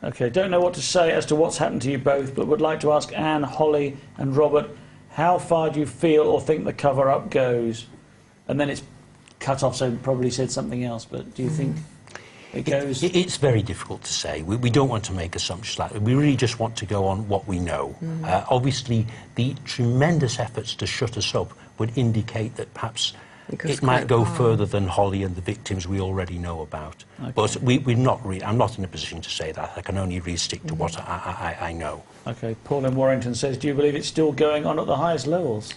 Okay, don't know what to say as to what's happened to you both, but would like to ask Anne, Hollie and Robert, how far do you feel or think the cover-up goes? And then it's cut off, so probably said something else, but do you think it goes? It's very difficult to say. We don't want to make assumptions like that. We really just want to go on what we know. Obviously, the tremendous efforts to shut us up would indicate that perhaps it might go further than Hollie and the victims we already know about. Okay. But we're not really, I'm not in a position to say that. I can only really stick to what I know. Okay, Paul in Warrington says, do you believe it's still going on at the highest levels?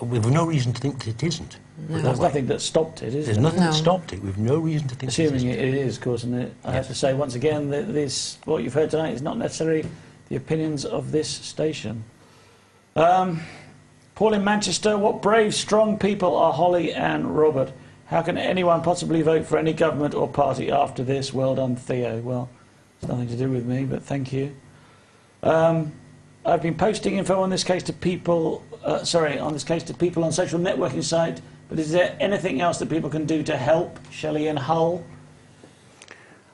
We've no reason to think that it isn't. No. There's nothing that stopped it, is there? There's nothing that stopped it. We've no reason to think Assuming it is, of course, and I have to say once again that what you've heard tonight is not necessarily the opinions of this station. Paul in Manchester, what brave, strong people are Hollie and Robert? How can anyone possibly vote for any government or party after this? Well done, Theo. Well, it's nothing to do with me, but thank you. I've been posting info on this case to people, on people on social networking site, but is there anything else that people can do to help? Shelley and Hull?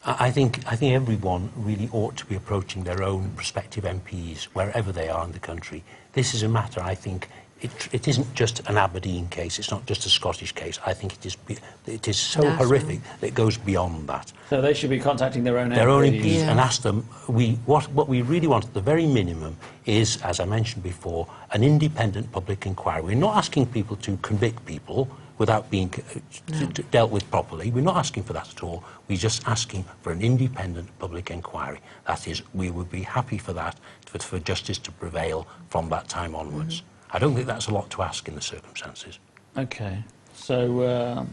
I think everyone really ought to be approaching their own prospective MPs, wherever they are in the country. This is a matter, I think, it isn't just an Aberdeen case, it's not just a Scottish case. I think it is so horrific that it goes beyond that. So they should be contacting their own MPs. Their own MPs and ask them, what we really want at the very minimum is, as I mentioned before, an independent public inquiry. We're not asking people to convict people without being dealt with properly. We're not asking for that at all. We're just asking for an independent public inquiry. That is, we would be happy for that, for justice to prevail from that time onwards. I don't think that's a lot to ask in the circumstances. Okay, so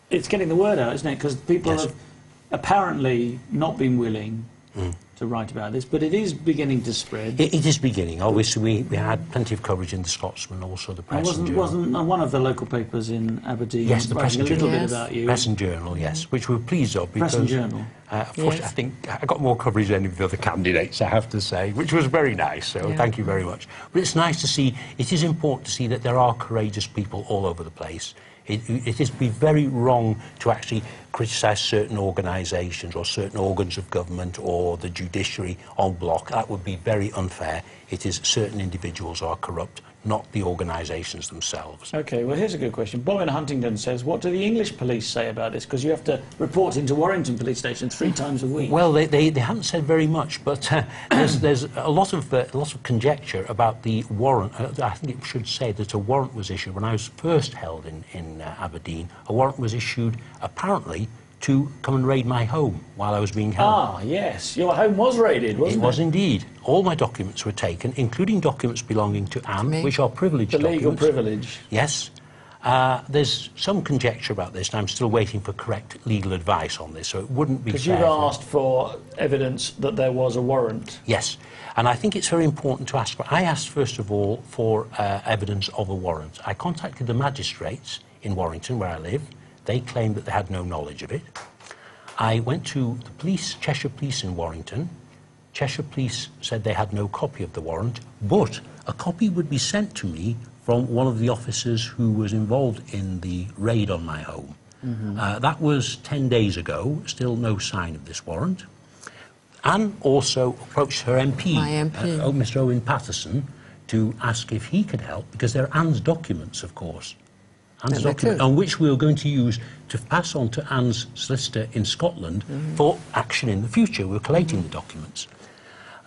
it's getting the word out, isn't it? Because people have apparently not been willing to write about this, but it is beginning to spread. It is beginning. Obviously, we had plenty of coverage in the Scotsman, also the Press and Journal. Wasn't one of the local papers in Aberdeen the Press and Journal. A little bit about you? Press and Journal, yes, which we're pleased of. Because, Press and Journal. Fortunately, I think I got more coverage than any of the other candidates, I have to say, which was very nice, so thank you very much. But it's nice to see, it is important to see that there are courageous people all over the place. It is be very wrong to actually criticise certain organisations or certain organs of government or the judiciary en bloc. That would be very unfair. It is certain individuals are corrupt, not the organisations themselves. OK, well, here's a good question. Bob in Huntingdon says, what do the English police say about this? Because you have to report into Warrington Police Station 3 times a week. Well, they haven't said very much, but there's a lot of conjecture about the warrant. I think it should say that a warrant was issued when I was first held in Aberdeen. A warrant was issued, apparently, to come and raid my home while I was being held. Ah, yes. Your home was raided, wasn't it? It was indeed. All my documents were taken, including documents belonging to Anne, which are privileged documents. The legal privilege. Yes. There's some conjecture about this, and I'm still waiting for correct legal advice on this, so it wouldn't be fair. Because you've asked for evidence that there was a warrant. Yes. And I think it's very important to ask for... I asked, first of all, for evidence of a warrant. I contacted the magistrates in Warrington, where I live. They claimed that they had no knowledge of it. I went to the police, Cheshire Police in Warrington. Cheshire Police said they had no copy of the warrant, but a copy would be sent to me from one of the officers who was involved in the raid on my home. That was 10 days ago, still no sign of this warrant. Anne also approached her MP, Mr. Owen Patterson, to ask if he could help, because they're Anne's documents, of course. Anne's document, on which we were going to use to pass on to Anne's solicitor in Scotland for action in the future. We were collating the documents.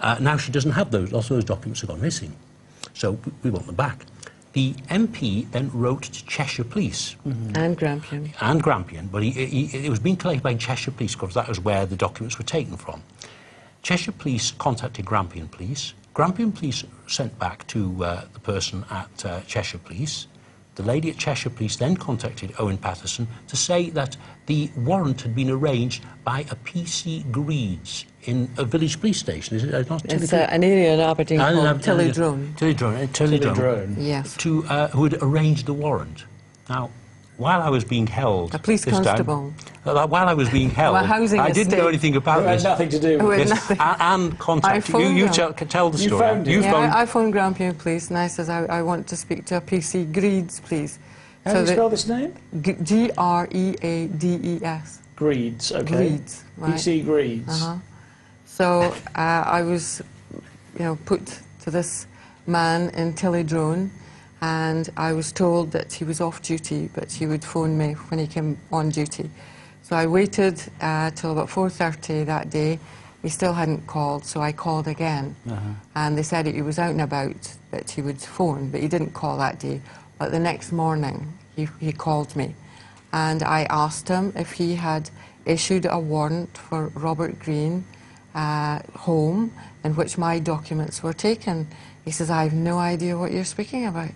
Now she doesn't have those. Also, those documents have gone missing. So we want them back. The MP then wrote to Cheshire Police. And Grampian. And Grampian, but it was being collected by Cheshire Police because that was where the documents were taken from. Cheshire Police contacted Grampian Police. Grampian Police sent back to the person at Cheshire Police. The lady at Cheshire Police then contacted Owen Patterson to say that the warrant had been arranged by a PC Greads in a village police station. Is it not? It's an area in Aberdeen called Tillydrone. Yes. Who had arranged the warrant. Now, while I was being held... A police constable. While I was being held, I didn't know anything about this. It had nothing to do with it. And contacted you. Tell the story. I phoned Grampian Police and I said, I want to speak to a PC Greads, please. How do you spell this name? Greades. Greeds, okay. Greeds, right. PC Greeds. So I was, put to this man in Tillydrone, and I was told that he was off duty, but he would phone me when he came on duty. So I waited till about 4:30 that day. He still hadn't called, so I called again. And they said he was out and about, that he would phone, but he didn't call that day. But the next morning, he called me. And I asked him if he had issued a warrant for Robert Greig home, in which my documents were taken. He says, I have no idea what you're speaking about.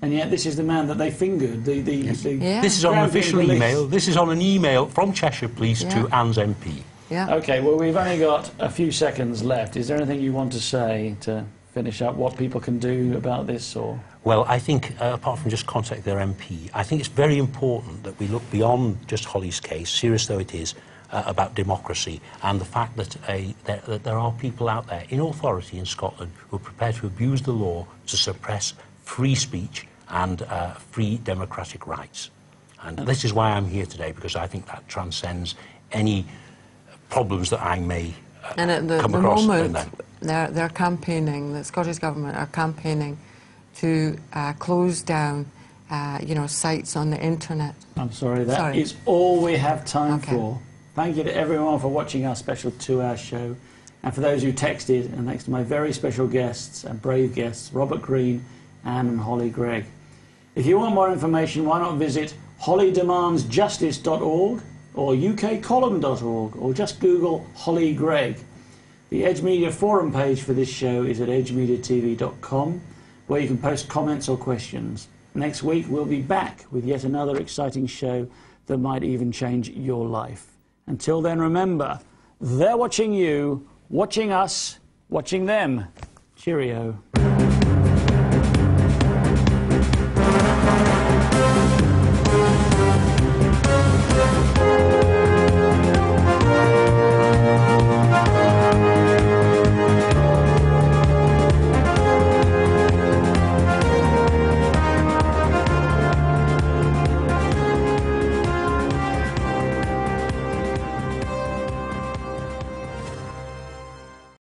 And yet this is the man that they fingered, Yeah. This is on an official police. email. This is on an email from Cheshire Police to Anne's MP. Yeah. Okay, well, we've only got a few seconds left. Is there anything you want to say to finish up, what people can do about this? Or Well, I think, apart from just contact their MP, I think it's very important that we look beyond just Hollie's case, serious though it is, about democracy and the fact that, that there are people out there in authority in Scotland who are prepared to abuse the law to suppress free speech and free democratic rights. And this is why I'm here today, because I think that transcends any problems that I may And at the come across. moment, they're campaigning, the Scottish Government are campaigning to close down, sites on the internet. I'm sorry, that is all we have time for. Thank you to everyone for watching our special 2-hour show, and for those who texted, and thanks to my very special guests and brave guests, Robert Greig, Anne and Hollie Greig. If you want more information, why not visit holliedemandsjustice.org or ukcolumn.org, or just Google Hollie Greig. The Edge Media forum page for this show is at edgemediatv.com, where you can post comments or questions. Next week we'll be back with yet another exciting show that might even change your life. Until then, remember, they're watching you, watching us, watching them. Cheerio.